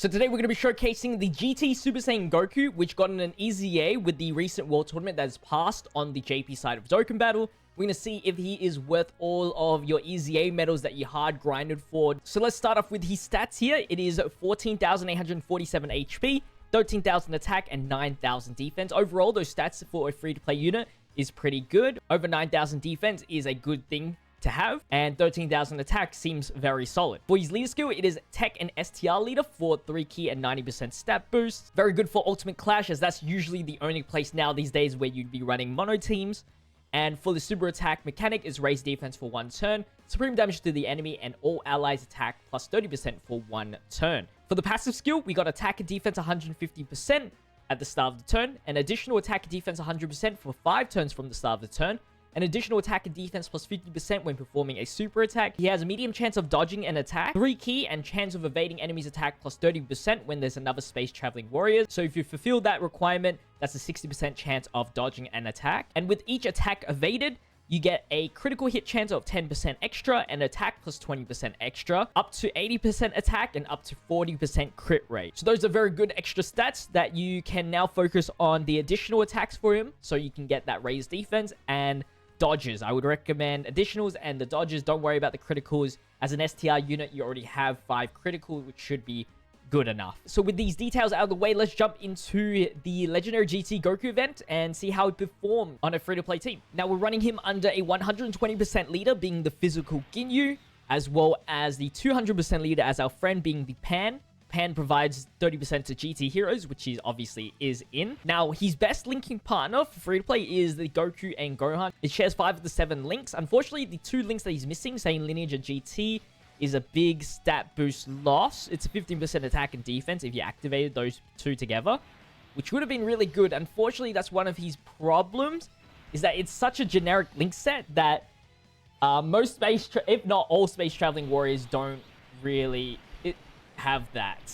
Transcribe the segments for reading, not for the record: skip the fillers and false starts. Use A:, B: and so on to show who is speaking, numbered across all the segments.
A: So today we're going to be showcasing the GT Super Saiyan Goku, which got in an EZA with the recent World Tournament that has passed on the JP side of Dokkan Battle. We're going to see if he is worth all of your EZA medals that you hard grinded for. So let's start off with his stats here. It is 14,847 HP, 13,000 attack, and 9,000 defense. Overall, those stats for a free-to-play unit is pretty good. Over 9,000 defense is a good thing to have, and 13,000 attack seems very solid. For his leader skill, it is Tech and STR leader for 3 key and 90% stat boost. Very good for Ultimate Clash, as that's usually the only place now these days where you'd be running mono teams. And for the super attack mechanic is raise defense for 1 turn, supreme damage to the enemy, and all allies attack plus 30% for 1 turn. For the passive skill, we got attack and defense 150% at the start of the turn, an additional attack and defense 100% for 5 turns from the start of the turn, an additional attack and defense plus 50% when performing a super attack. He has a medium chance of dodging an attack, 3 key, and chance of evading enemies' attack plus 30% when there's another space traveling warrior. So if you fulfill that requirement, that's a 60% chance of dodging an attack. And with each attack evaded, you get a critical hit chance of 10% extra and attack plus 20% extra, up to 80% attack and up to 40% crit rate. So those are very good extra stats that you can now focus on the additional attacks for him, so you can get that raised defense and dodges. I would recommend additionals and the dodges. Don't worry about the criticals. As an STR unit, you already have 5 critical, which should be good enough. So with these details out of the way, let's jump into the Legendary GT Goku event and see how he performed on a free-to-play team. Now, we're running him under a 120% leader, being the physical Ginyu, as well as the 200% leader as our friend, being the Pan. Pan provides 30% to GT heroes, which he obviously is in. Now, his best linking partner for free-to-play is the Goku and Gohan. It shares 5 of the 7 links. Unfortunately, the 2 links that he's missing, saying Lineage and GT, is a big stat boost loss. It's a 15% attack and defense if you activated those 2 together, which would have been really good. Unfortunately, that's one of his problems, is that it's such a generic link set that most space, if not all space traveling warriors, don't really have that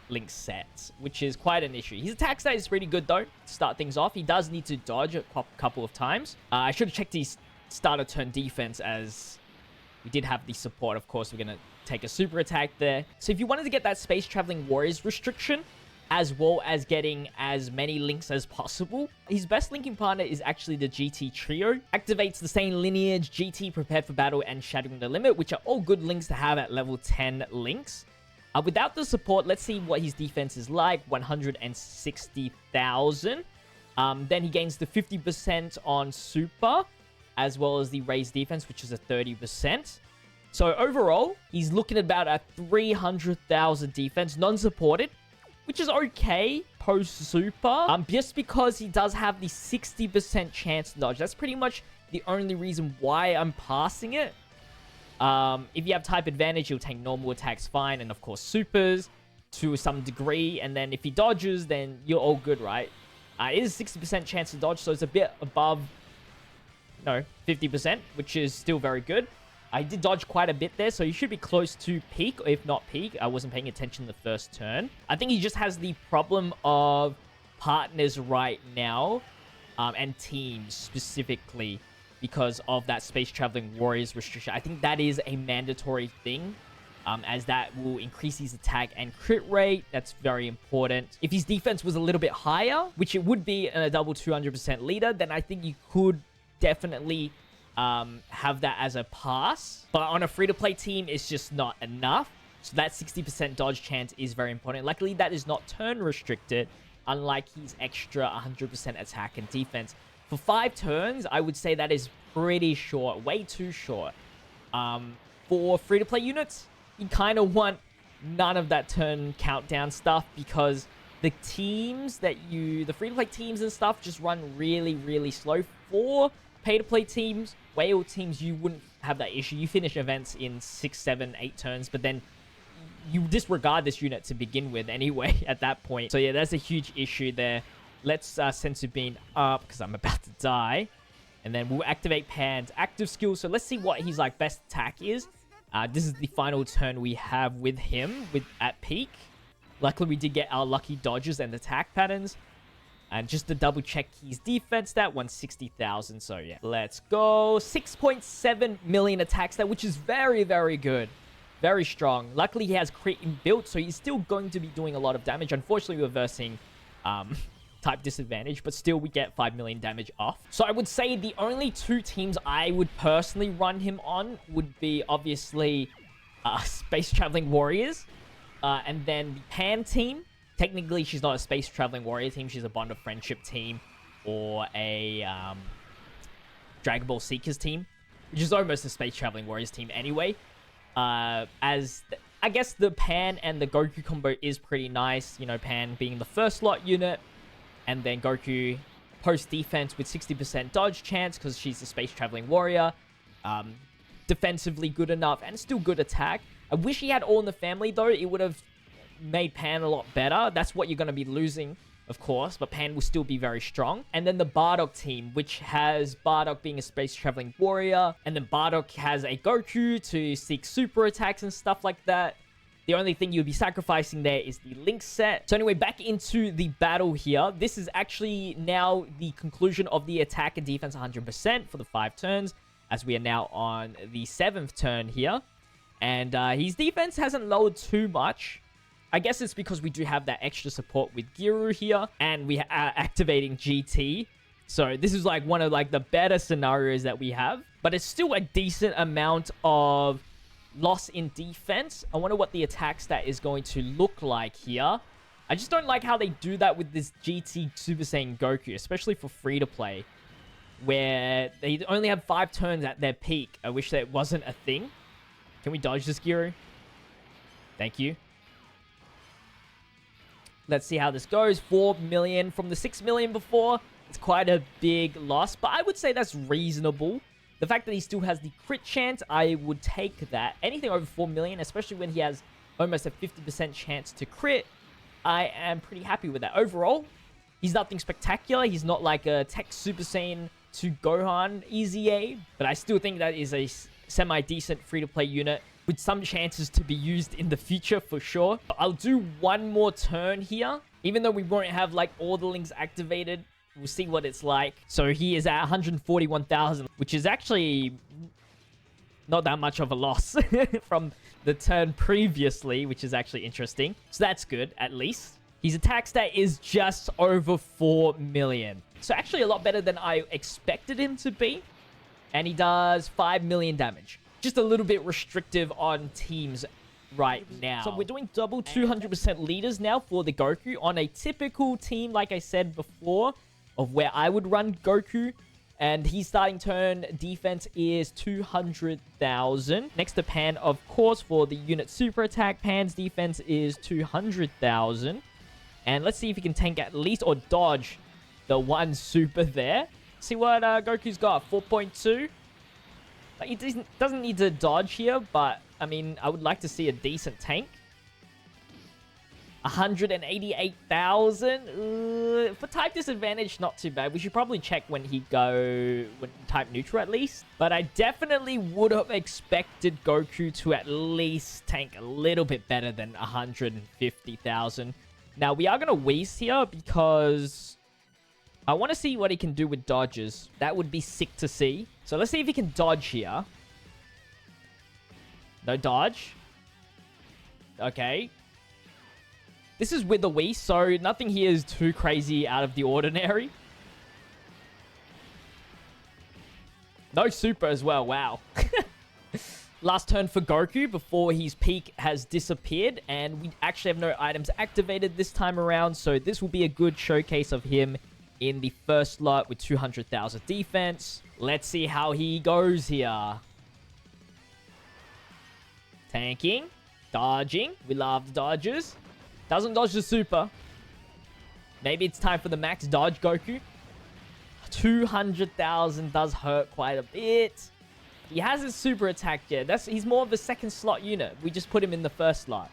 A: link set, which is quite an issue. His attack stat is pretty good though, to start things off. He does need to dodge a couple of times. I should have checked his starter turn defense, as we did have the support. Of course, we're going to take a super attack there. So if you wanted to get that space traveling warriors restriction, as well as getting as many links as possible, his best linking partner is actually the GT Trio. Activates the same Lineage, GT Prepared for Battle, and Shadowing the Limit, which are all good links to have at level 10 links. Without the support, let's see what his defense is like. 160,000. Then he gains the 50% on super, as well as the raised defense, which is a 30%. So overall, he's looking at about a 300,000 defense, non-supported, which is okay post-super. Just because he does have the 60% chance to dodge. That's pretty much the only reason why I'm passing it. If you have type advantage, he'll take normal attacks fine, and of course supers to some degree. And then if he dodges, then you're all good, right? It is a 60% chance to dodge, so it's a bit above, 50%, which is still very good. I did dodge quite a bit there, so you should be close to peak, if not peak. I wasn't paying attention the first turn. I think he just has the problem of partners right now, and teams specifically, because of that space traveling warriors restriction. I think that is a mandatory thing, as that will increase his attack and crit rate. That's very important. If his defense was a little bit higher, which it would be in a double 200% leader, then I think you could definitely have that as a pass. But on a free-to-play team, it's just not enough. So that 60% dodge chance is very important. Luckily, that is not turn restricted, unlike his extra 100% attack and defense. For 5 turns, I would say that is pretty short, way too short. For free-to-play units, you kind of want none of that turn countdown stuff, because the teams that the free-to-play teams and stuff just run really, really slow. For pay-to-play teams, whale teams, you wouldn't have that issue. You finish events in 6, 7, 8 turns, but then you disregard this unit to begin with anyway at that point. So yeah, that's a huge issue there. Let's Sensu Bean up, because I'm about to die. And then we'll activate Pan's active skill. So let's see what his best attack is. This is the final turn we have with him at peak. Luckily, we did get our lucky dodges and attack patterns. And just to double check his defense stat, 160,000. So yeah, let's go. 6.7 million attack stat, which is very, very good Very strong. Luckily, he has crit inbuilt, so he's still going to be doing a lot of damage. Unfortunately, we're versing type disadvantage, but still we get 5 million damage off. So I would say the only two teams I would personally run him on would be obviously Space Traveling Warriors, and then the Pan team. Technically, she's not a Space Traveling Warrior team. She's a Bond of Friendship team or a Dragon Ball Seekers team, which is almost a Space Traveling Warriors team anyway. I guess the Pan and the Goku combo is pretty nice. You know, Pan being the first slot unit, and then Goku post defense with 60% dodge chance because she's a Space Traveling Warrior. Defensively good enough and still good attack. I wish he had All in the Family though. It would have made Pan a lot better. That's what you're going to be losing, of course, but Pan will still be very strong. And then the Bardock team, which has Bardock being a Space Traveling Warrior, and then Bardock has a Goku to seek super attacks and stuff like that. The only thing you'll be sacrificing there is the Link set. So anyway, back into the battle here. This is actually now the conclusion of the attack and defense 100% for the 5 turns, as we are now on the 7th turn here. And his defense hasn't lowered too much. I guess it's because we do have that extra support with Giru here, and we are activating GT. So this is like one of like the better scenarios that we have, but it's still a decent amount of loss in defense. I wonder what the attack stat is going to look like here. I just don't like how they do that with this GT Super Saiyan Goku, especially for free to play, where they only have 5 turns at their peak. I wish that wasn't a thing. Can we dodge this, Giru? Thank you. Let's see how this goes. 4 million from the 6 million before. It's quite a big loss, but I would say that's reasonable. The fact that he still has the crit chance, I would take that. Anything over 4 million, especially when he has almost a 50% chance to crit, I am pretty happy with that. Overall, he's nothing spectacular. He's not like a Tech Super Saiyan to Gohan EZA, but I still think that is a semi-decent free-to-play unit with some chances to be used in the future for sure. But I'll do one more turn here. Even though we won't have like all the links activated, we'll see what it's like. So he is at 141,000, which is actually not that much of a loss from the turn previously, which is actually interesting. So that's good, at least. His attack stat is just over 4 million. So actually a lot better than I expected him to be. And he does 5 million damage. Just a little bit restrictive on teams right now. So we're doing double 200% leaders now for the Goku on a typical team, like I said before, of where I would run Goku. And his starting turn defense is 200,000. Next to Pan, of course, for the unit super attack, Pan's defense is 200,000. And let's see if he can tank at least or dodge the one super there. See what Goku's got, 4.2. Like, he doesn't need to dodge here, but I mean, I would like to see a decent tank. 188,000. For type disadvantage, not too bad. We should probably check when type neutral at least. But I definitely would have expected Goku to at least tank a little bit better than 150,000. Now, we are going to waste here because I want to see what he can do with dodges. That would be sick to see. So let's see if he can dodge here. No dodge. Okay. This is with the Wii, so nothing here is too crazy out of the ordinary. No super as well. Wow. Last turn for Goku before his peak has disappeared. And we actually have no items activated this time around. So this will be a good showcase of him in the first slot with 200,000 defense. Let's see how he goes here. Tanking. Dodging. We love the dodges. Doesn't dodge the super. Maybe it's time for the max dodge Goku. 200,000 does hurt quite a bit. He has his super attack yet. He's more of a second slot unit. We just put him in the first slot.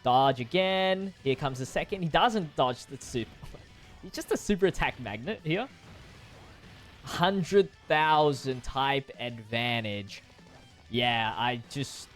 A: Dodge again. Here comes the second. He doesn't dodge the super. He's just a super attack magnet here. 100,000 type advantage. Yeah, I just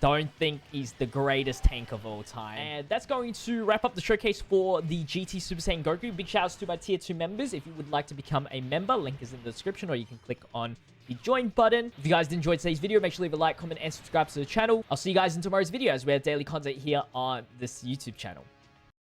A: don't think he's the greatest tank of all time. And that's going to wrap up the showcase for the GT Super Saiyan Goku. Big shout outs to my tier 2 members. If you would like to become a member, link is in the description, or you can click on the join button. If you guys did enjoy today's video, make sure to leave a like, comment, and subscribe to the channel. I'll see you guys in tomorrow's video as we have daily content here on this YouTube channel.